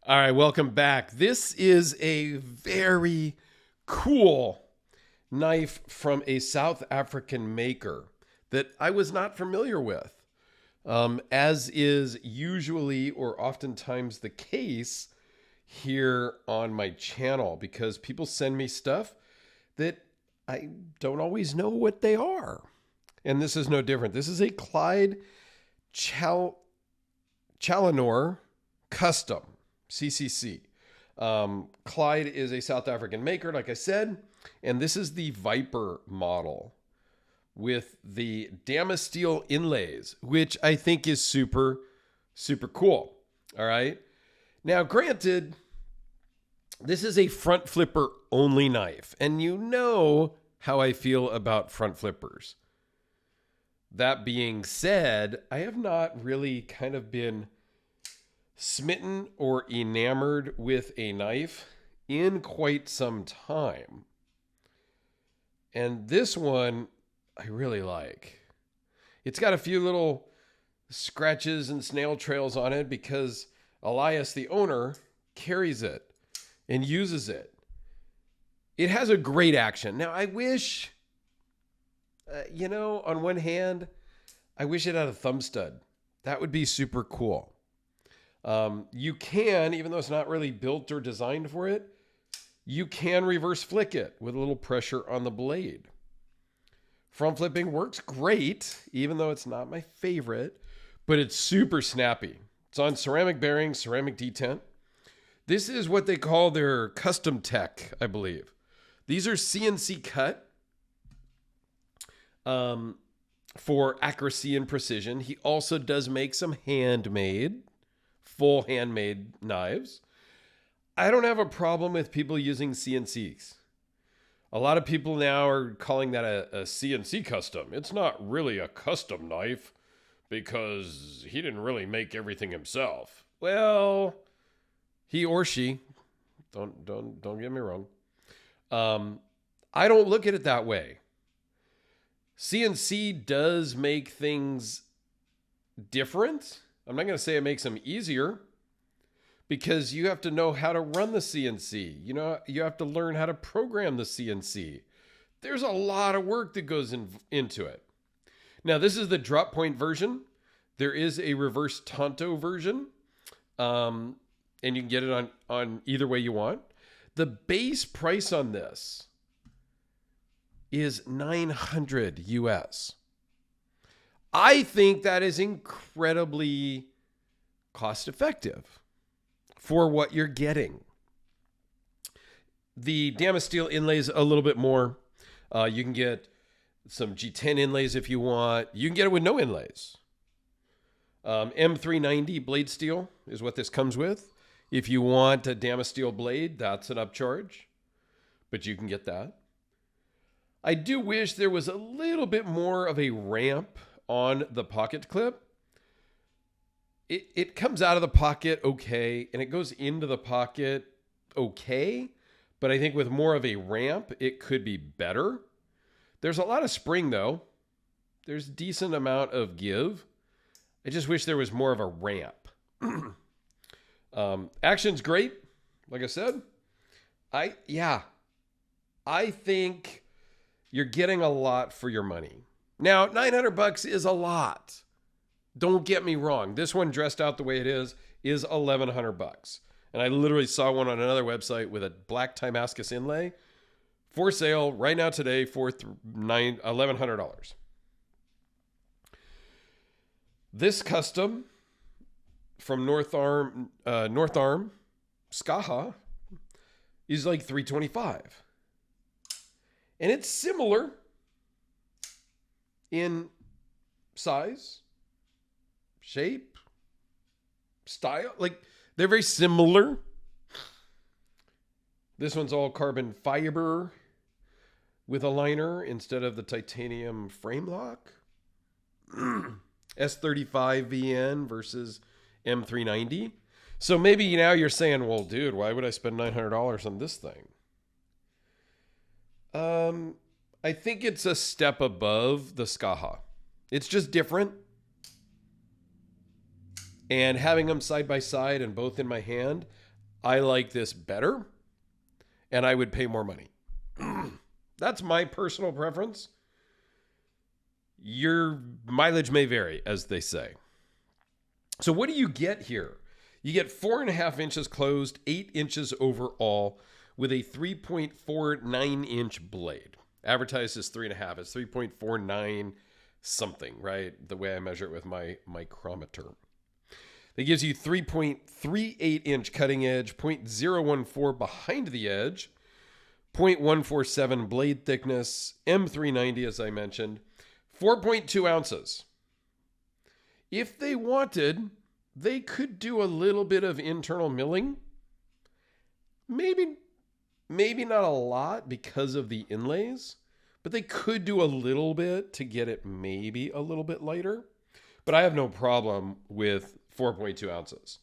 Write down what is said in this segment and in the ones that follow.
All right, welcome back. This is a very cool knife from a South African maker that I was not familiar with, as is usually or oftentimes the case here on my channel, because people send me stuff that I don't always know what they are. And this is no different. This is a Clyde Challenor custom. CCC. Clyde is a South African maker, like I said, and this is the Viper model with the Damasteel inlays, which I think is super, super cool. All right. Now, granted, this is a front flipper only knife, and you know how I feel about front flippers. That being said, I have not really kind of been smitten or enamored with a knife in quite some time. And this one I really like. It's got a few little scratches and snail trails on it because Elias, the owner, carries it and uses it. It has a great action. Now, I wish, on one hand, I wish it had a thumb stud. That would be super cool. You can, even though it's not really built or designed for it, you can reverse flick it with a little pressure on the blade. Front flipping works great, even though it's not my favorite, but it's super snappy. It's on ceramic bearings, ceramic detent. This is what they call their custom tech, I believe. These are CNC cut for accuracy and precision. He also does make some full handmade knives. I don't have a problem with people using CNCs. A lot of people now are calling that a CNC custom. It's not really a custom knife because he didn't really make everything himself. Well, he or she, don't get me wrong. I don't look at it that way. CNC does make things different. I'm not going to say it makes them easier because you have to know how to run the CNC. You have to learn how to program the CNC. There's a lot of work that goes into it. Now, this is the drop point version. There is a reverse Tonto version, and you can get it on either way you want. The base price on this is $900 US. I think that is incredibly cost effective for what you're getting. The Damasteel inlays a little bit more. You can get some G10 inlays if you want. You can get it with no inlays. M390 blade steel is what this comes with. If you want a Damasteel blade, that's an upcharge, but you can get that. I do wish there was a little bit more of a ramp on the pocket clip. It comes out of the pocket okay, and it goes into the pocket okay, but I think with more of a ramp, it could be better. There's a lot of spring, though. There's a decent amount of give. I just wish there was more of a ramp. Action's great. Like I said, I think you're getting a lot for your money. Now, $900 is a lot. Don't get me wrong. This one dressed out the way it is $1,100. And I literally saw one on another website with a black Timascus inlay for sale right now today for $1,100. This custom from North Arm, Skaha, is like $325. And it's similar in size, shape, style. Like, they're very similar. This one's all carbon fiber with a liner instead of the titanium frame lock. S35 VN versus M390. So maybe now you're saying, well, dude, why would I spend $900 on this thing? I think it's a step above the Skaha. It's just different. And having them side by side and both in my hand, I like this better, and I would pay more money. That's my personal preference. Your mileage may vary, as they say. So what do you get here? You get 4.5 inches closed, 8 inches overall, with a 3.49 inch blade. Advertised as 3.5. It's 3.49 something, right? The way I measure it with my micrometer. That gives you 3.38 inch cutting edge, 0.014 behind the edge, 0.147 blade thickness, M390 as I mentioned, 4.2 ounces. If they wanted, they could do a little bit of internal milling. Maybe not a lot because of the inlays, but they could do a little bit to get it maybe a little bit lighter. But I have no problem with 4.2 ounces.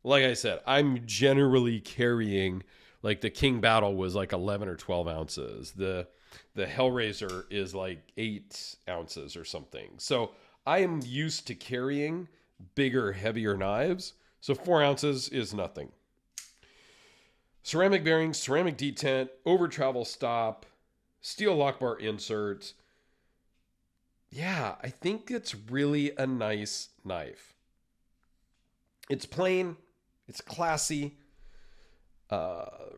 Like I said, I'm generally carrying, like the King Battle was like 11 or 12 ounces. The Hellraiser is like 8 ounces or something. So I am used to carrying bigger, heavier knives. So 4 ounces is nothing. Ceramic bearings, ceramic detent, over travel stop, steel lock bar insert. Yeah, I think it's really a nice knife. It's plain, it's classy,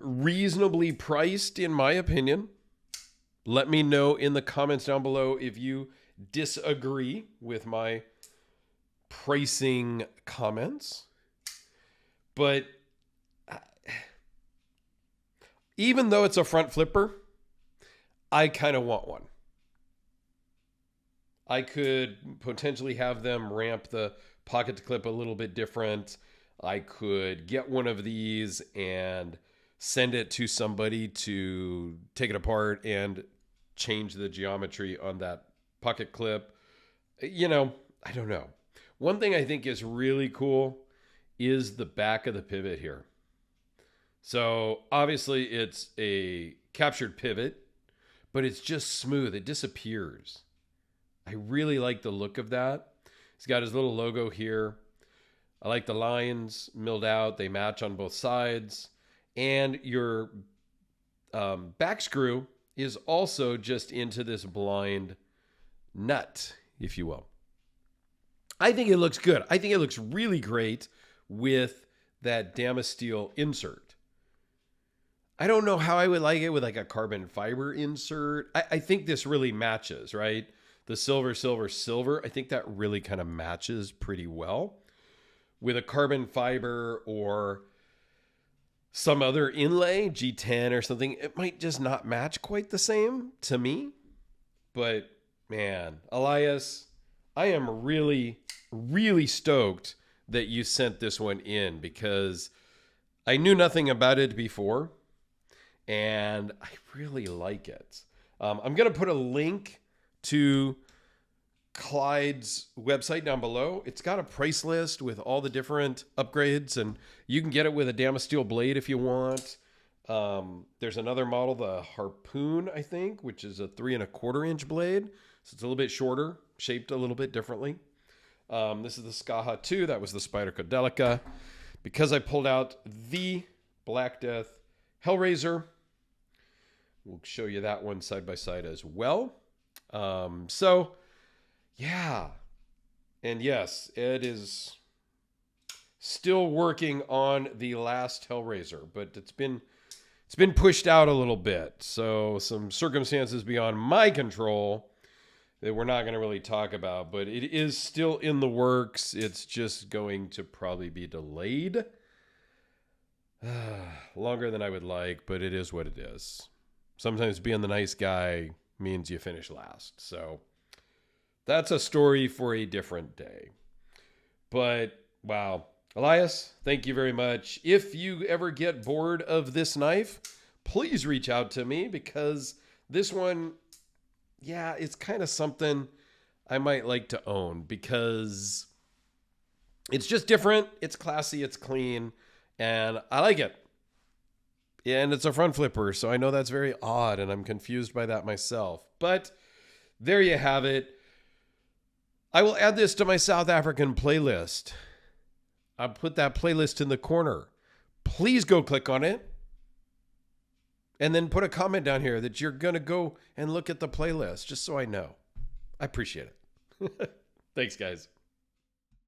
reasonably priced in my opinion. Let me know in the comments down below if you disagree with my pricing comments. But even though it's a front flipper, I kind of want one. I could potentially have them ramp the pocket clip a little bit different. I could get one of these and send it to somebody to take it apart and change the geometry on that pocket clip. You know, I don't know. One thing I think is really cool is the back of the pivot here. So obviously it's a captured pivot, but it's just smooth. It disappears. I really like the look of that. He's got his little logo here. I like the lines milled out. They match on both sides. And your back screw is also just into this blind nut, if you will. I think it looks good. I think it looks really great with that Damasteel insert. I don't know how I would like it with like a carbon fiber insert. I think this really matches, right? The silver, silver, silver. I think that really kind of matches pretty well. With a carbon fiber or some other inlay, G10 or something, it might just not match quite the same to me. But man, Elias, I am really, really stoked that you sent this one in because I knew nothing about it before and I really like it. I'm going to put a link to Clyde's website down below. It's got a price list with all the different upgrades, and you can get it with a Damasteel blade if you want. There's another model, the Harpoon, I think, which is a 3.25 inch blade. So it's a little bit shorter, shaped a little bit differently. This is the Skaha 2. That was the Spyderco Delica. Because I pulled out the Black Death Hellraiser, we'll show you that one side by side as well. So yeah. And yes, Ed is still working on the last Hellraiser, but it's been pushed out a little bit. So some circumstances beyond my control that we're not going to really talk about, but it is still in the works. It's just going to probably be delayed longer than I would like, but it is what it is. Sometimes being the nice guy means you finish last. So that's a story for a different day. But wow, Elias, thank you very much. If you ever get bored of this knife, please reach out to me because this one, yeah, it's kind of something I might like to own because it's just different. It's classy. It's clean. And I like it. And it's a front flipper. So I know that's very odd and I'm confused by that myself. But there you have it. I will add this to my South African playlist. I'll put that playlist in the corner. please go click on it. And then put a comment down here that you're going to go and look at the playlist, just so I know. I appreciate it. Thanks, guys.